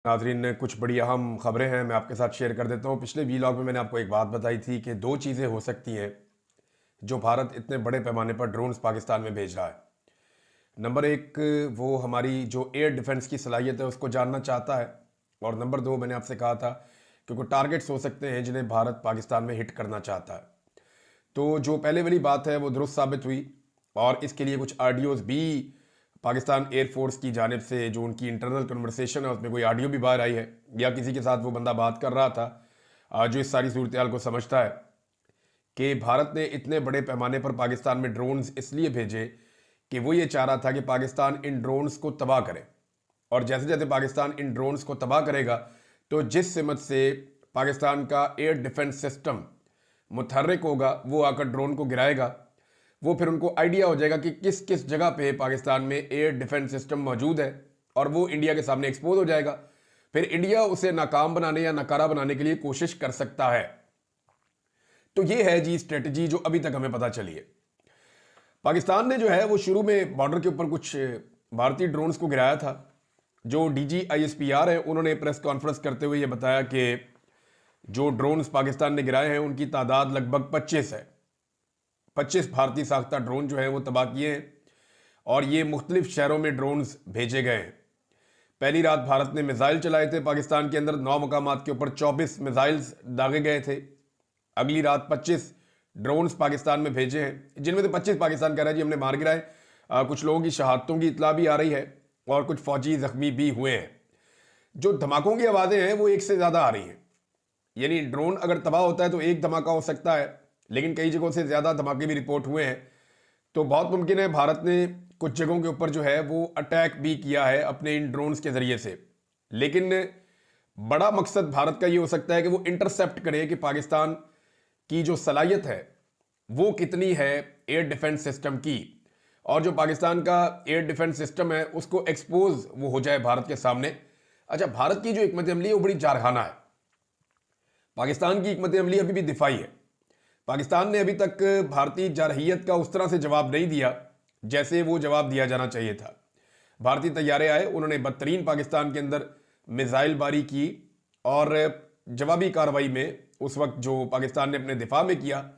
नाज़रीन, कुछ बड़ी अहम खबरें हैं, मैं आपके साथ शेयर कर देता हूँ। पिछले वीलॉग में मैंने आपको एक बात बताई थी कि दो चीज़ें हो सकती हैं जो भारत इतने बड़े पैमाने पर ड्रोन्स पाकिस्तान में भेज रहा है। नंबर एक, वो हमारी जो एयर डिफेंस की सलाहियत है उसको जानना चाहता है। और नंबर दो, मैंने आपसे कहा था कि कुछ टारगेट्स हो सकते हैं जिन्हें भारत पाकिस्तान में हिट करना चाहता है। तो जो पहले वाली बात है वो दुरुस्त साबित हुई, और इसके लिए कुछ ऑडियोज़ भी पाकिस्तान एयरफोर्स की जानिब से, जो उनकी इंटरनल कन्वर्सेशन है उसमें कोई ऑडियो भी बाहर आई है, या किसी के साथ वो बंदा बात कर रहा था जो इस सारी सूरत हाल को समझता है कि भारत ने इतने बड़े पैमाने पर पाकिस्तान में ड्रोन्स इसलिए भेजे कि वो ये चाह रहा था कि पाकिस्तान इन ड्रोन्स को तबाह करे। और जैसे जैसे पाकिस्तान इन ड्रोन्स को तबाह करेगा तो जिस सिमत से पाकिस्तान का एयर डिफेंस सिस्टम मुतहर्रिक होगा, वो आकर ड्रोन को गिराएगा। वो फिर उनको आइडिया हो जाएगा कि किस किस जगह पे पाकिस्तान में एयर डिफेंस सिस्टम मौजूद है, और वो इंडिया के सामने एक्सपोज हो जाएगा। फिर इंडिया उसे नाकाम बनाने या नकारा बनाने के लिए कोशिश कर सकता है। तो ये है जी स्ट्रेटजी जो अभी तक हमें पता चली है। पाकिस्तान ने जो है वो शुरू में बॉर्डर के ऊपर कुछ भारतीय ड्रोन्स को गिराया था। जो DGISPR है उन्होंने प्रेस कॉन्फ्रेंस करते हुए ये बताया कि जो ड्रोन्स पाकिस्तान ने गिराए हैं उनकी तादाद लगभग 25 है। 25 भारतीय साख्ता ड्रोन जो है वो तबाह किए हैं, और ये मुख्तलिफ शहरों में ड्रोन्स भेजे गए हैं। पहली रात भारत ने मिसाइल चलाए थे पाकिस्तान के अंदर, 9 मकामात के ऊपर 24 मिसाइल्स दागे गए थे। अगली रात 25 ड्रोन्स पाकिस्तान में भेजे हैं, जिनमें से 25 पाकिस्तान कह रहा है जी हमने मार गिराए। कुछ लोगों की शहादतों की इतला भी आ रही है, और कुछ फौजी जख्मी भी हुए हैं। जो धमाकों की आवाज़ें हैं वो एक से ज़्यादा आ रही हैं। यानी ड्रोन अगर तबाह होता है तो एक धमाका हो सकता है, लेकिन कई जगहों से ज़्यादा धमाके भी रिपोर्ट हुए हैं। तो बहुत मुमकिन है भारत ने कुछ जगहों के ऊपर जो है वो अटैक भी किया है अपने इन ड्रोन्स के ज़रिए से। लेकिन बड़ा मकसद भारत का ये हो सकता है कि वो इंटरसेप्ट करे कि पाकिस्तान की जो सलाहियत है वो कितनी है एयर डिफेंस सिस्टम की, और जो पाकिस्तान का एयर डिफेंस सिस्टम है उसको एक्सपोज वो हो जाए भारत के सामने। अच्छा, भारत की जो हिकमत अमली है वो बड़ी जारखाना है। पाकिस्तान की हिकमत अमली अभी भी दिफाई है। पाकिस्तान ने अभी तक भारतीय जारहियत का उस तरह से जवाब नहीं दिया जैसे वो जवाब दिया जाना चाहिए था। भारतीय तैयारे आए, उन्होंने बदतरीन पाकिस्तान के अंदर मिसाइल बारी की, और जवाबी कार्रवाई में उस वक्त जो पाकिस्तान ने अपने दिफा में किया,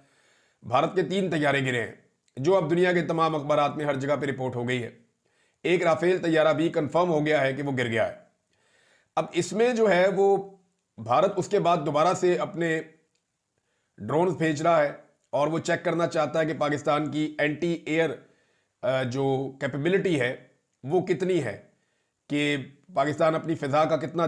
भारत के 3 तैयारे गिरे हैं, जो अब दुनिया के तमाम अखबारात में हर जगह पर रिपोर्ट हो गई है। एक राफेल तैयारा भी कंफर्म हो गया है कि वो गिर गया है। अब इसमें जो है वो भारत उसके बाद दोबारा से अपने ड्रोन्स भेज रहा है, और वो चेक करना चाहता है कि पाकिस्तान की एंटी एयर जो कैपेबिलिटी है वो कितनी है, कि पाकिस्तान अपनी फिजा का कितना